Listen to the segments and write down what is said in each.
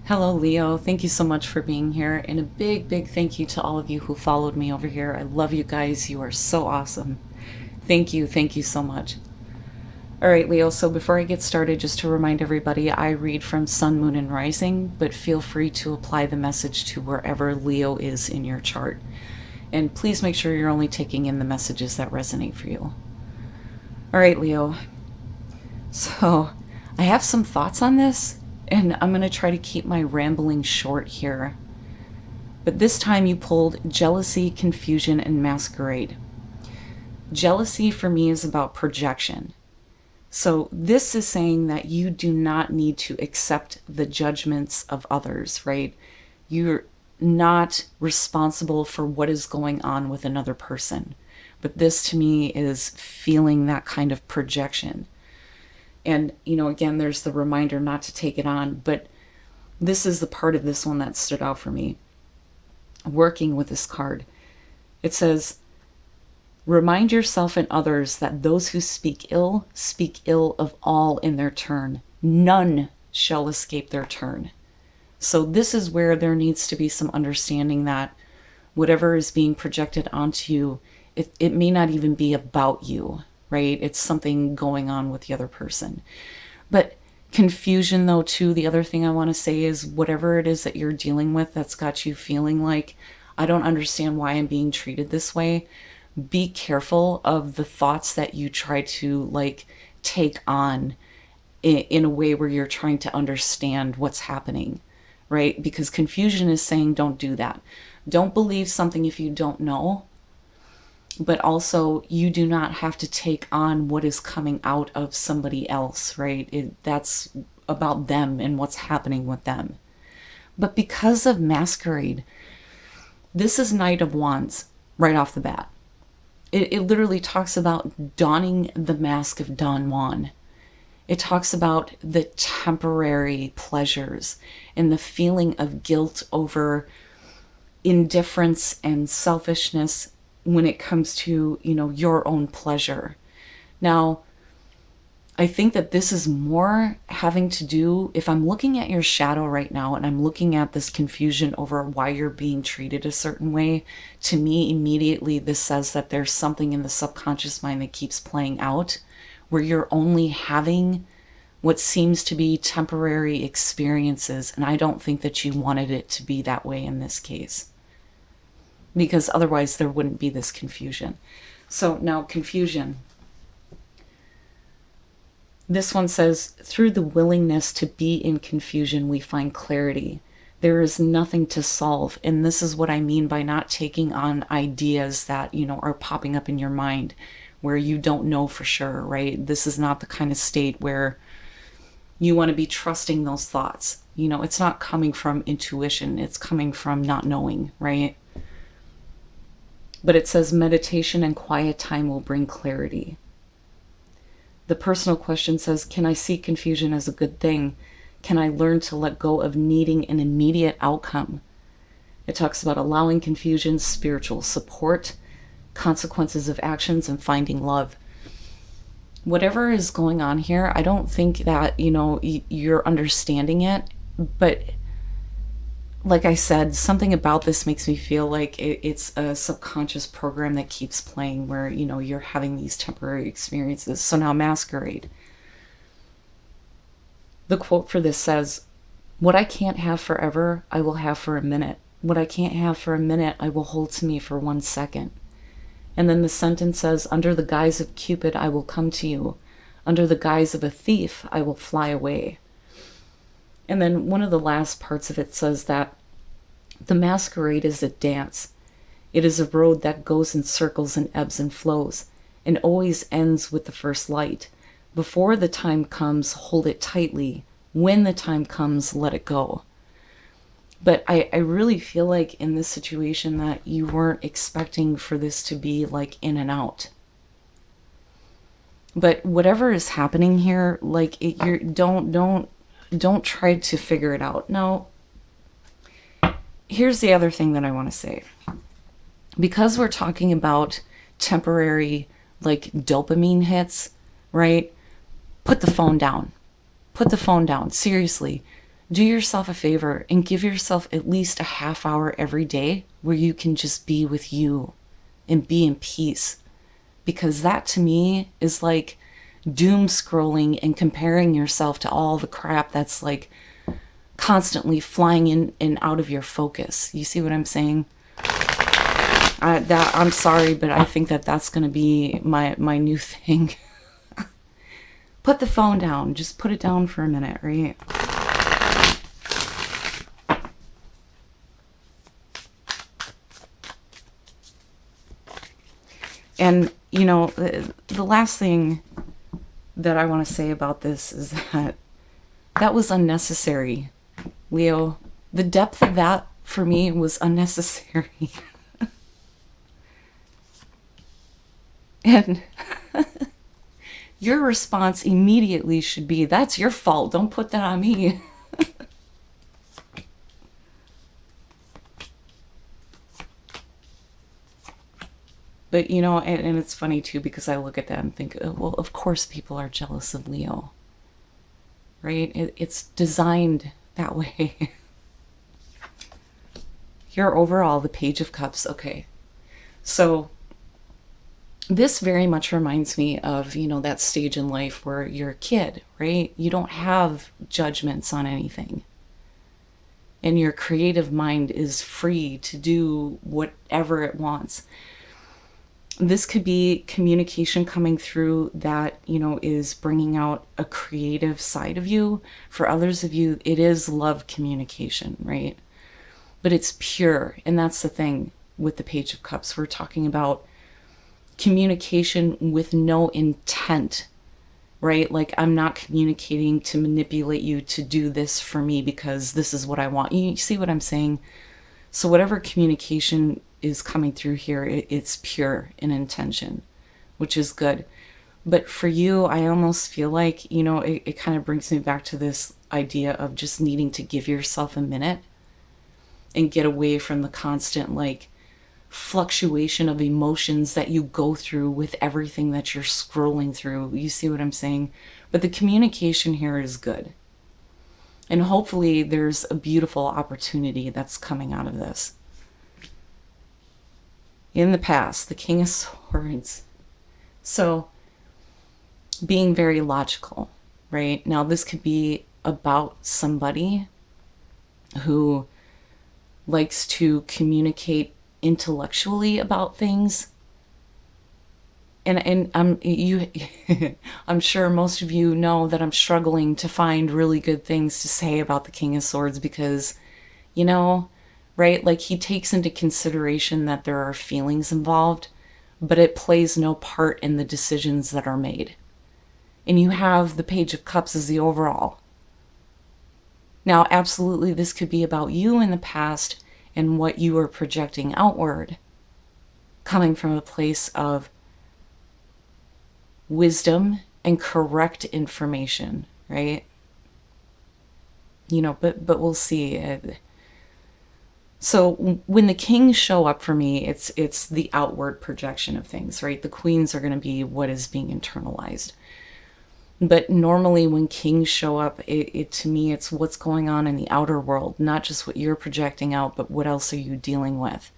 Hello, Leo. Thank you so much for being here. And a big, big thank you to all of you who followed me over here. I love you guys. You are so awesome. Thank you. Thank you so much. All right, Leo. So before I get started, just to remind everybody, I read from Sun, Moon, and Rising, but feel free to apply the message to wherever Leo is in your chart. And please make sure you're only taking in the messages that resonate for you. All right, Leo. So I have some thoughts on this, and I'm going to try to keep my rambling short here. But this time you pulled jealousy, confusion, and masquerade. Jealousy for me is about projection. So this is saying that you do not need to accept the judgments of others, right? You're not responsible for what is going on with another person. But this to me is feeling that kind of projection. And, again, there's the reminder not to take it on, but this is the part of this one that stood out for me. Working with this card, it says, remind yourself and others that those who speak ill of all in their turn. None shall escape their turn. So this is where there needs to be some understanding that whatever is being projected onto you, it may not even be about you, right? It's something going on with the other person. But confusion, though, too, the other thing I want to say is whatever it is that you're dealing with that's got you feeling like, I don't understand why I'm being treated this way. Be careful of the thoughts that you try to take on in a way where you're trying to understand what's happening, right? Because confusion is saying don't do that. Don't believe something if you don't know. But also, you do not have to take on what is coming out of somebody else, right? That's about them and what's happening with them. But because of masquerade, this is Knight of Wands right off the bat. It literally talks about donning the mask of Don Juan. It talks about the temporary pleasures and the feeling of guilt over indifference and selfishness when it comes to, your own pleasure. Now, I think that this is more having to do, if I'm looking at your shadow right now and I'm looking at this confusion over why you're being treated a certain way, to me, immediately this says that there's something in the subconscious mind that keeps playing out where you're only having what seems to be temporary experiences. And I don't think that you wanted it to be that way in this case, because otherwise there wouldn't be this confusion. So now confusion. This one says, through the willingness to be in confusion, we find clarity. There is nothing to solve. And this is what I mean by not taking on ideas that, are popping up in your mind where you don't know for sure, right? This is not the kind of state where you want to be trusting those thoughts. It's not coming from intuition. It's coming from not knowing, right? But it says meditation and quiet time will bring clarity. The personal question says, can I see confusion as a good thing? Can I learn to let go of needing an immediate outcome? It talks about allowing confusion, spiritual support, consequences of actions, and finding love. Whatever is going on here, I don't think that, you're understanding it, but like I said, something about this makes me feel like it's a subconscious program that keeps playing where, you're having these temporary experiences. So now masquerade. The quote for this says, what I can't have forever, I will have for a minute. What I can't have for a minute, I will hold to me for 1 second. And then the sentence says, under the guise of Cupid, I will come to you. Under the guise of a thief, I will fly away. And then one of the last parts of it says that the masquerade is a dance. It is a road that goes in circles and ebbs and flows, and always ends with the first light. Before the time comes, hold it tightly. When the time comes, let it go. But I really feel like in this situation that you weren't expecting for this to be like in and out. But whatever is happening here, don't try to figure it out. Now, here's the other thing that I want to say. Because we're talking about temporary, dopamine hits, right? Put the phone down. Put the phone down. Seriously. Do yourself a favor and give yourself at least a half hour every day where you can just be with you and be in peace. Because that to me is like doom scrolling and comparing yourself to all the crap that's like constantly flying in and out of your focus. You see what I'm saying? I'm sorry, but I think that that's going to be my new thing. Put the phone down. Just put it down for a minute, right? And, you know, the last thing that I want to say about this is that was unnecessary, Leo. The depth of that for me was unnecessary. And your response immediately should be, that's your fault. Don't put that on me. But, you know, and it's funny too, because I look at that and think, oh, well, of course people are jealous of Leo. Right? It's designed that way. Here overall, the Page of Cups. Okay. So this very much reminds me of, you know, that stage in life where you're a kid, right? You don't have judgments on anything. And your creative mind is free to do whatever it wants. This could be communication coming through that, you know, is bringing out a creative side of you. For others of you, it is love communication, right? But it's pure. And that's the thing with the Page of Cups. We're talking about communication with no intent, right? Like, I'm not communicating to manipulate you to do this for me because this is what I want. You see what I'm saying? So whatever communication is coming through here, it's pure in intention, which is good. But for you, I almost feel like, you know, it kind of brings me back to this idea of just needing to give yourself a minute and get away from the constant, like, fluctuation of emotions that you go through with everything that you're scrolling through. You see what I'm saying? But the communication here is good. And hopefully there's a beautiful opportunity that's coming out of this. In the past, the King of Swords. So being very logical, right? Now this could be about somebody who likes to communicate intellectually about things, and I'm sure most of you know that I'm struggling to find really good things to say about the King of Swords because, you know, right, like, he takes into consideration that there are feelings involved, but it plays no part in the decisions that are made. And you have the Page of Cups as the overall. Now, absolutely, this could be about you in the past and what you are projecting outward, coming from a place of wisdom and correct information, right? You know, but we'll see. So when the kings show up for me, it's the outward projection of things, right? The queens are going to be what is being internalized. But normally when kings show up, it to me, it's what's going on in the outer world, not just what you're projecting out, but what else are you dealing with?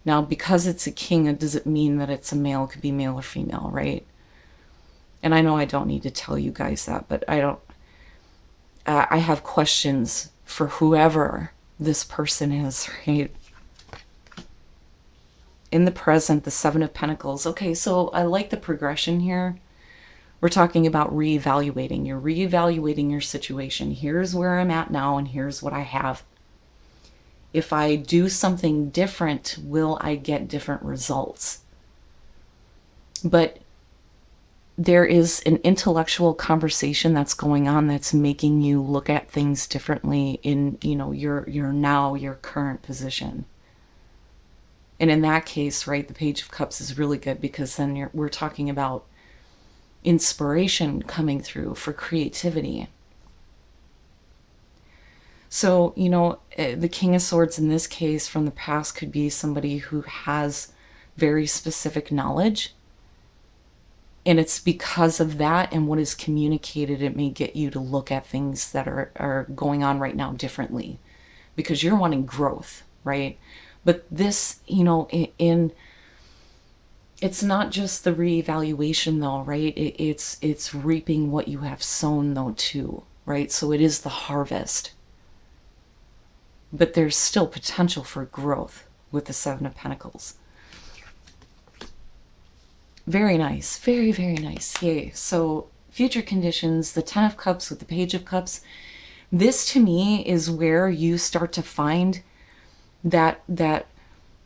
Now, because it's a king, it doesn't mean that it's a male. It could be male or female, right? And I know I don't need to tell you guys that, but I have questions for whoever this person is, right? In the present, the Seven of Pentacles. Okay, so I like the progression here. We're talking about reevaluating. You're reevaluating your situation. Here's where I'm at now, and here's what I have. If I do something different, will I get different results? But there is an intellectual conversation that's going on that's making you look at things differently in, you know, your current position. And in that case, right, the Page of Cups is really good because then we're talking about inspiration coming through for creativity. So, you know, the King of Swords in this case from the past could be somebody who has very specific knowledge And it's because of that and what is communicated, it may get you to look at things that are going on right now differently, because you're wanting growth, right? But this, it's not just the reevaluation though, right? It's reaping what you have sown though too, right? So it is the harvest. But there's still potential for growth with the Seven of Pentacles. Very nice. Very, very nice. Yay. So future conditions, the Ten of Cups with the Page of Cups. This to me is where you start to find that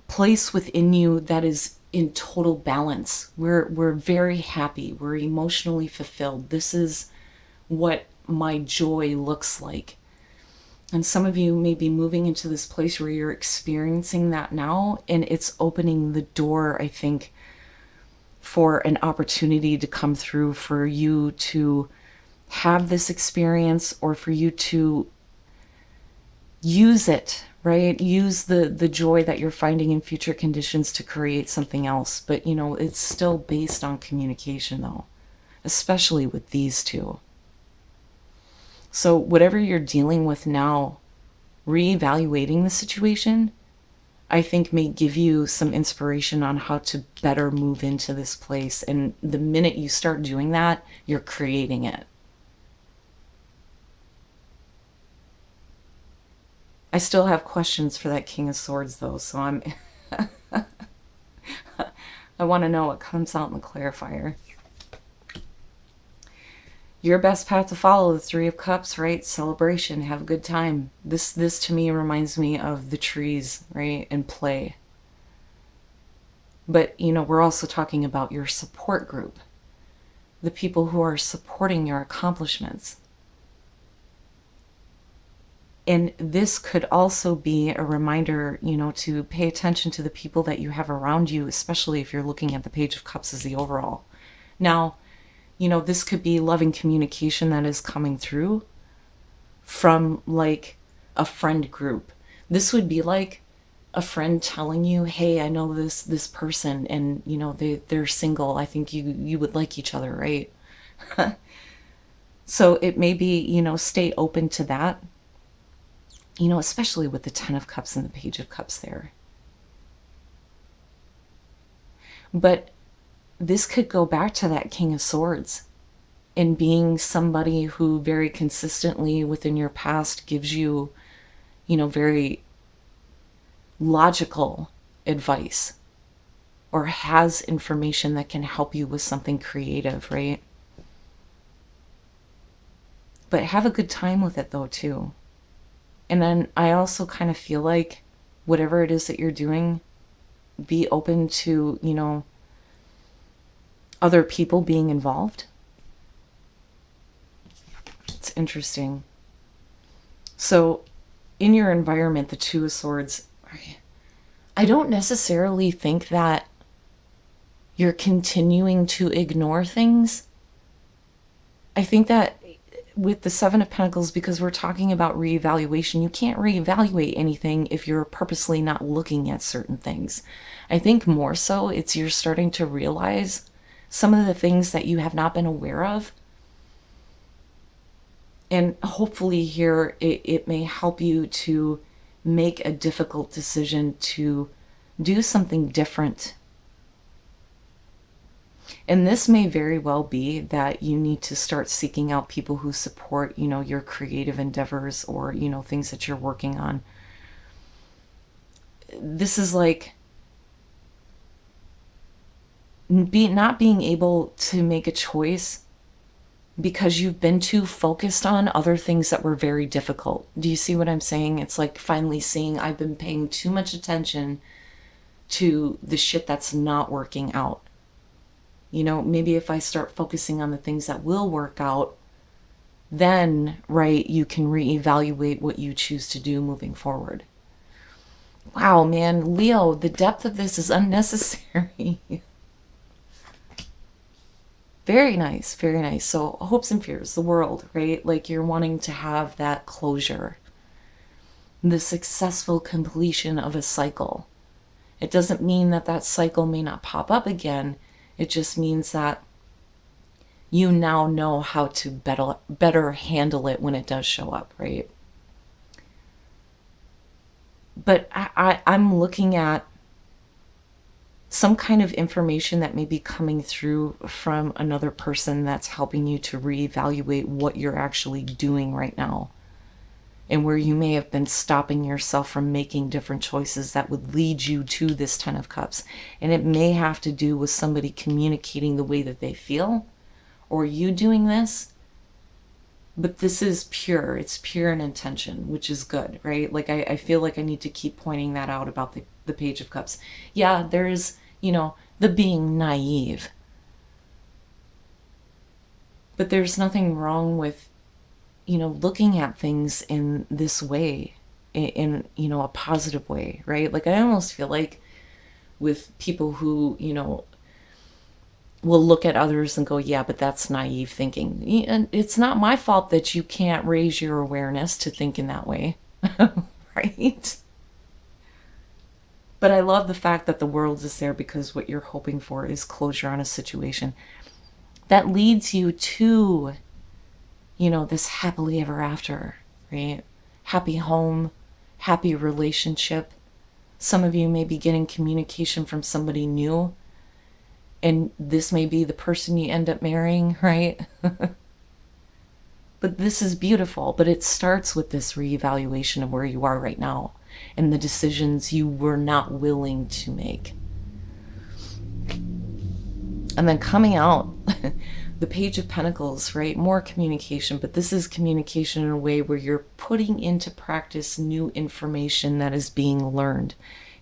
place within you that is in total balance. We're very happy. We're emotionally fulfilled. This is what my joy looks like. And some of you may be moving into this place where you're experiencing that now, and it's opening the door, I think, for an opportunity to come through for you to have this experience, or for you to use it, right? Use the joy that you're finding in future conditions to create something else. But, it's still based on communication though, especially with these two. So whatever you're dealing with now, reevaluating the situation, I think may give you some inspiration on how to better move into this place. And the minute you start doing that, you're creating it. I still have questions for that King of Swords though, so I want to know what comes out in the clarifier. Your best path to follow, the Three of Cups, right? Celebration, have a good time. This to me reminds me of the trees, right? And play. But, we're also talking about your support group. The people who are supporting your accomplishments. And this could also be a reminder, to pay attention to the people that you have around you, especially if you're looking at the Page of Cups as the overall. Now, this could be loving communication that is coming through from like a friend group. This would be like a friend telling you, hey, I know this person, and they're single. I think you would like each other, right? So it may be, stay open to that, especially with the Ten of Cups and the Page of Cups there. But this could go back to that King of Swords and being somebody who very consistently within your past gives you, very logical advice, or has information that can help you with something creative, right? But have a good time with it though too. And then I also kind of feel like whatever it is that you're doing, be open to, other people being involved. It's interesting. So in your environment, the Two of Swords, I don't necessarily think that you're continuing to ignore things. I think that with the Seven of Pentacles, because we're talking about reevaluation, you can't reevaluate anything if you're purposely not looking at certain things. I think more so it's you're starting to realize some of the things that you have not been aware of. And hopefully here it may help you to make a difficult decision to do something different. And this may very well be that you need to start seeking out people who support, your creative endeavors, or, things that you're working on. This is like not being able to make a choice because you've been too focused on other things that were very difficult. Do you see what I'm saying? It's like finally seeing I've been paying too much attention to the shit that's not working out. Maybe if I start focusing on the things that will work out, then, right, you can reevaluate what you choose to do moving forward. Wow, man, Leo, the depth of this is unnecessary. Very nice, very nice. So hopes and fears, the world, right? Like you're wanting to have that closure, the successful completion of a cycle. It doesn't mean that that cycle may not pop up again. It just means that you now know how to better handle it when it does show up, right? But I'm looking at some kind of information that may be coming through from another person that's helping you to reevaluate what you're actually doing right now, and where you may have been stopping yourself from making different choices that would lead you to this Ten of Cups. And it may have to do with somebody communicating the way that they feel, or you doing this. But this is pure. It's pure in intention, which is good, right? Like, I feel like I need to keep pointing that out about the Page of Cups. Yeah, there's, the being naive. But there's nothing wrong with, looking at things in this way, in a positive way, right? Like, I almost feel like with people who, will look at others and go, yeah, but that's naive thinking. And it's not my fault that you can't raise your awareness to think in that way, right? But I love the fact that the world is there because what you're hoping for is closure on a situation that leads you to, this happily ever after, right? Happy home, happy relationship. Some of you may be getting communication from somebody new, and this may be the person you end up marrying, right? But this is beautiful, but it starts with this reevaluation of where you are right now and the decisions you were not willing to make. And then coming out, the Page of Pentacles, right? More communication, but this is communication in a way where you're putting into practice new information that is being learned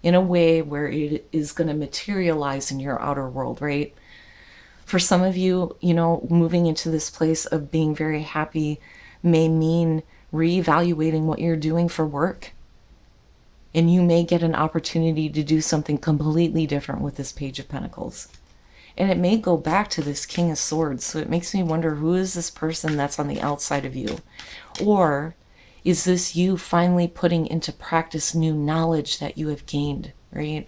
in a way where it is going to materialize in your outer world, right? For some of you, moving into this place of being very happy may mean reevaluating what you're doing for work. And you may get an opportunity to do something completely different with this Page of Pentacles. And it may go back to this King of Swords. So it makes me wonder, who is this person that's on the outside of you? Or is this you finally putting into practice new knowledge that you have gained, right?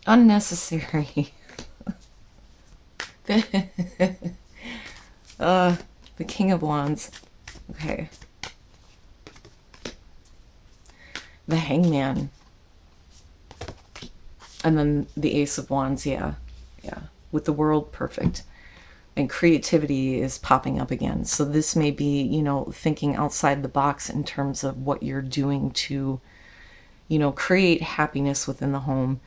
Unnecessary. The King of Wands. Okay. The Hangman. And then the Ace of Wands, yeah. With the World, perfect. And creativity is popping up again. So this may be, thinking outside the box in terms of what you're doing to, create happiness within the home,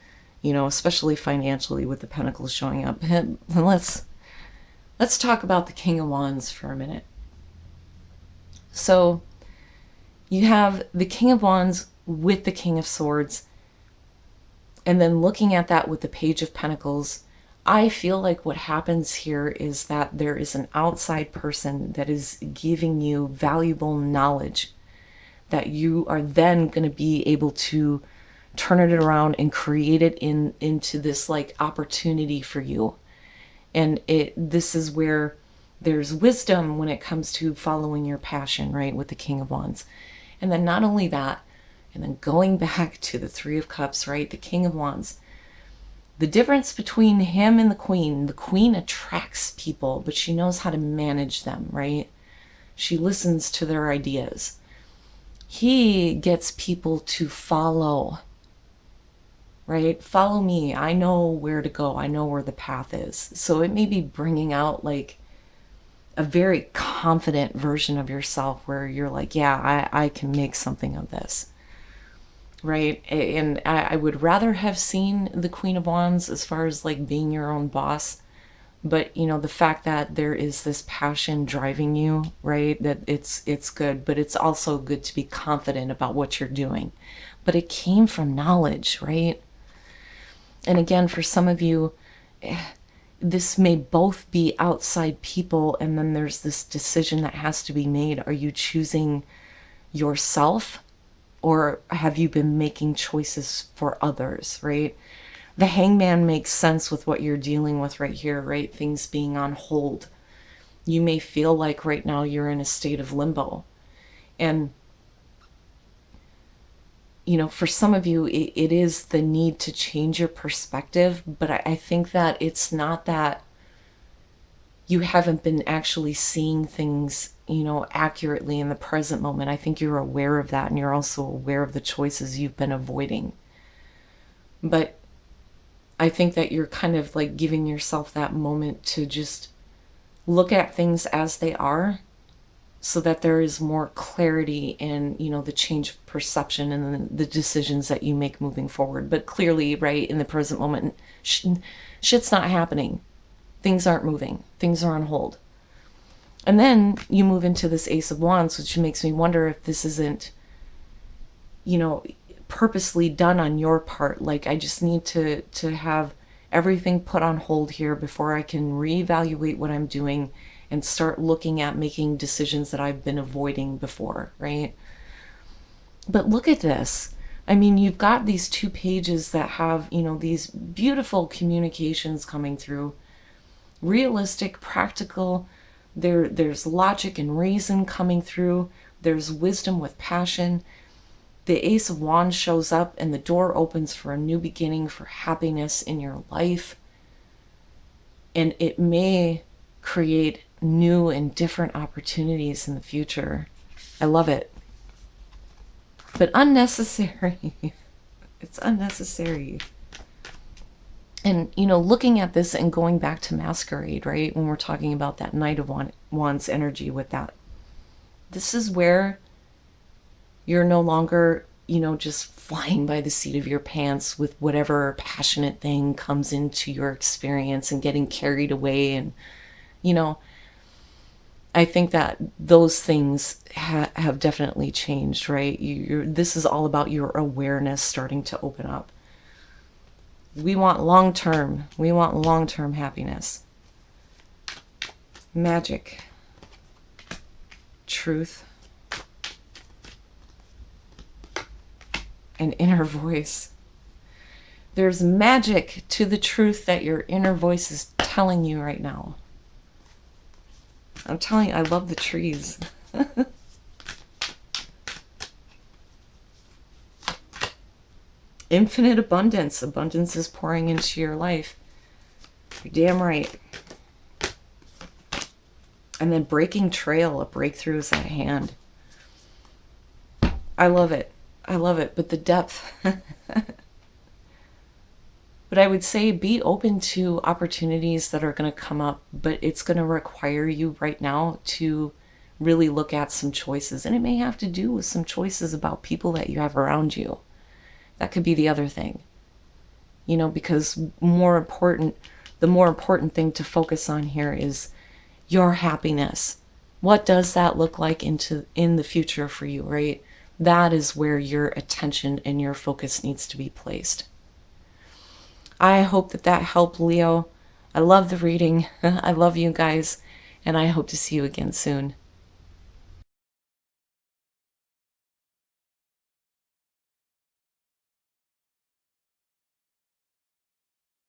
especially financially with the Pentacles showing up. And let's talk about the King of Wands for a minute. So you have the King of Wands with the King of Swords, and then looking at that with the Page of Pentacles. I feel like what happens here is that there is an outside person that is giving you valuable knowledge that you are then going to be able to turn it around and create it into this like opportunity for you. And this is where there's wisdom when it comes to following your passion, right, with the King of Wands. And then not only that, and then going back to the Three of Cups, right, the King of Wands. The difference between him and the Queen attracts people, but she knows how to manage them, right? She listens to their ideas. He gets people to follow, right? Follow me. I know where to go. I know where the path is. So it may be bringing out like a very confident version of yourself where you're like, yeah, I can make something of this. Right? And I would rather have seen the Queen of Wands as far as like being your own boss. But, the fact that there is this passion driving you, right? That it's good, but it's also good to be confident about what you're doing. But it came from knowledge, right? And again, for some of you, this may both be outside people, and then there's this decision that has to be made. Are you choosing yourself? Or have you been making choices for others, right? The Hangman makes sense with what you're dealing with right here, right? Things being on hold. You may feel like right now you're in a state of limbo. And for some of you, it is the need to change your perspective, but I think that it's not that you haven't been actually seeing things, accurately in the present moment. I think you're aware of that, and you're also aware of the choices you've been avoiding. But I think that you're kind of like giving yourself that moment to just look at things as they are, so that there is more clarity in, the change of perception and the decisions that you make moving forward. But clearly, right, in the present moment, shit's not happening. Things aren't moving. Things are on hold. And then you move into this Ace of Wands, which makes me wonder if this isn't, purposely done on your part. Like, I just need to have everything put on hold here before I can reevaluate what I'm doing and start looking at making decisions that I've been avoiding before, right? But look at this. I mean, you've got these 2 pages that have, these beautiful communications coming through. Realistic, practical. There's logic and reason coming through. There's wisdom with passion. The Ace of Wands shows up and the door opens for a new beginning, for happiness in your life. And it may create new and different opportunities in the future. I love it. But unnecessary. It's unnecessary. And, looking at this and going back to Masquerade, right? When we're talking about that Knight of Wands energy with that. This is where you're no longer, just flying by the seat of your pants with whatever passionate thing comes into your experience and getting carried away. And, I think that those things have definitely changed, right? This is all about your awareness starting to open up. We want long-term happiness. Magic. Truth. And inner voice. There's magic to the truth that your inner voice is telling you right now. I'm telling you, I love the trees. Infinite abundance. Abundance is pouring into your life. You're damn right. And then breaking trail. A breakthrough is at hand. I love it. I love it. But the depth. But I would say be open to opportunities that are going to come up, but it's going to require you right now to really look at some choices. And it may have to do with some choices about people that you have around you. That could be the other thing. Because the more important thing to focus on here is your happiness. What does that look like in the future for you, right? That is where your attention and your focus needs to be placed. I hope that helped, Leo. I love the reading. I love you guys, and I hope to see you again soon.